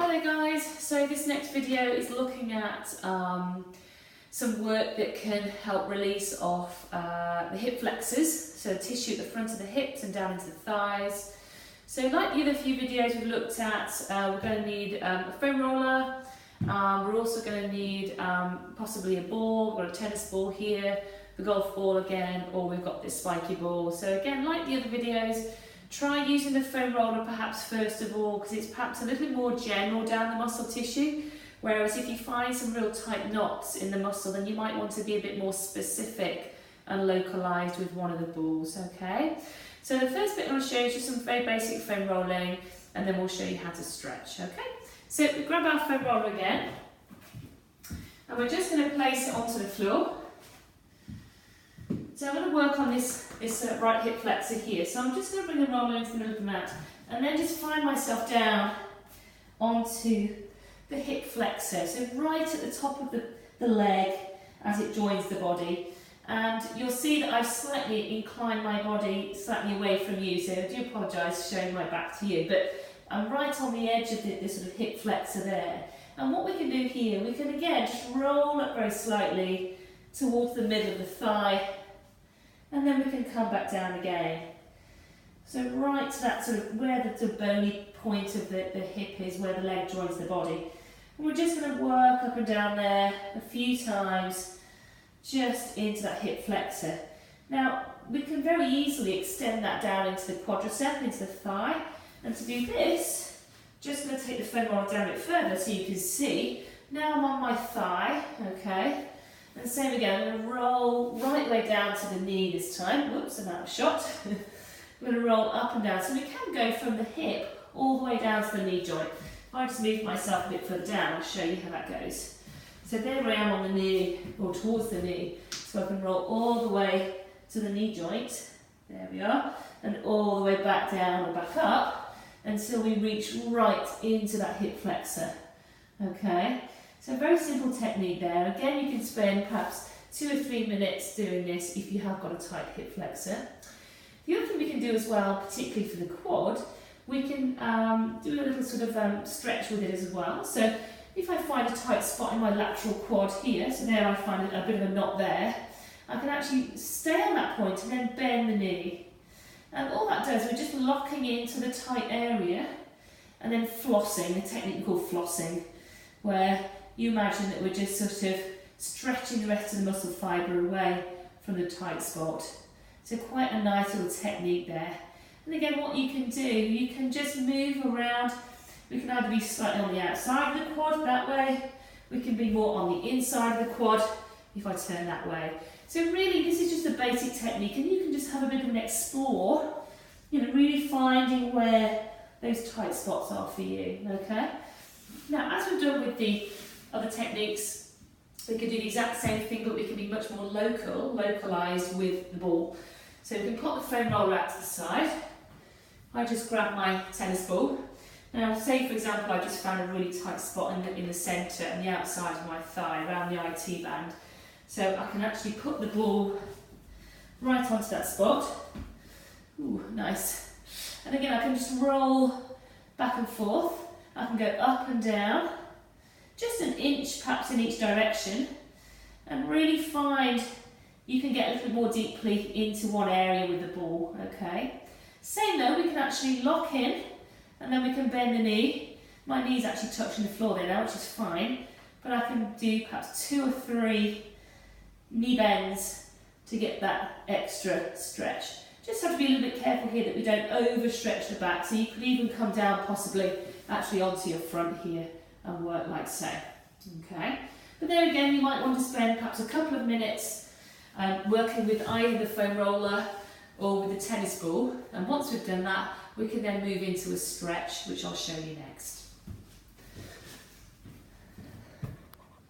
Hi there guys, so this next video is looking at some work that can help release off the hip flexors, so tissue at the front of the hips and down into the thighs. So like the other few videos we've looked at, we're going to need a foam roller, we're also going to need possibly a ball. We've got a tennis ball here, the golf ball again, or we've got this spiky ball. So again, like the other videos, try using the foam roller perhaps first of all, because it's perhaps a little bit more general down the muscle tissue, whereas if you find some real tight knots in the muscle, then you might want to be a bit more specific and localized with one of the balls, okay? So the first bit I'm going to show you is just some very basic foam rolling, and then we'll show you how to stretch, okay? So we grab our foam roller again, and we're just going to place it onto the floor. So I'm going to work on this right hip flexor here. So I'm just going to bring the roller into the middle of the mat and then just find myself down onto the hip flexor. So right at the top of the leg as it joins the body. And you'll see that I've slightly inclined my body slightly away from you. So I do apologise for showing my back to you. But I'm right on the edge of the sort of hip flexor there. And what we can do here, we can again just roll up very slightly towards the middle of the thigh. And then we can come back down again. So right to that sort of where the bony point of the hip is, where the leg joins the body. And we're just going to work up and down there a few times, just into that hip flexor. Now, we can very easily extend that down into the quadricep, into the thigh. And to do this, just going to take the foam roller down a bit further so you can see. Now I'm on my thigh, okay? And same again, I'm going to roll right the way down to the knee this time. Whoops, I'm out of shot. I'm going to roll up and down. So we can go from the hip all the way down to the knee joint. If I just move myself a bit further down, I'll show you how that goes. So there I am on the knee, or towards the knee. So I can roll all the way to the knee joint. There we are. And all the way back down or back up until we reach right into that hip flexor. Okay? So a very simple technique there. Again, you can spend perhaps 2 or 3 minutes doing this if you have got a tight hip flexor. The other thing we can do as well, particularly for the quad, we can do a little sort of stretch with it as well. So if I find a tight spot in my lateral quad here, so there I find a bit of a knot there, I can actually stay on that point and then bend the knee. And all that does, we're just locking into the tight area and then flossing, a technique called flossing, where you imagine that we're just sort of stretching the rest of the muscle fibre away from the tight spot. So quite a nice little technique there. And again, what you can do, you can just move around. We can either be slightly on the outside of the quad that way, we can be more on the inside of the quad if I turn that way. So really, this is just a basic technique, and you can just have a bit of an explore, you know, really finding where those tight spots are for you, okay? Now, as we've done with the other techniques, we can do the exact same thing, but we can be much more localized with the ball. So we can pop the foam roller out to the side. I just grab my tennis ball. Now, say for example, I just found a really tight spot in the center and the outside of my thigh, around the IT band. So I can actually put the ball right onto that spot. Ooh, nice. And again, I can just roll back and forth. I can go up and down, just an inch perhaps in each direction, and really find you can get a little more deeply into one area with the ball, okay? Same though, we can actually lock in, and then we can bend the knee. My knee's actually touching the floor there now, which is fine, but I can do perhaps 2 or 3 knee bends to get that extra stretch. Just have to be a little bit careful here that we don't overstretch the back, so you could even come down possibly actually onto your front here and work like so, okay? But there again, you might want to spend perhaps a couple of minutes working with either the foam roller or with the tennis ball, and once we've done that, we can then move into a stretch, which I'll show you next.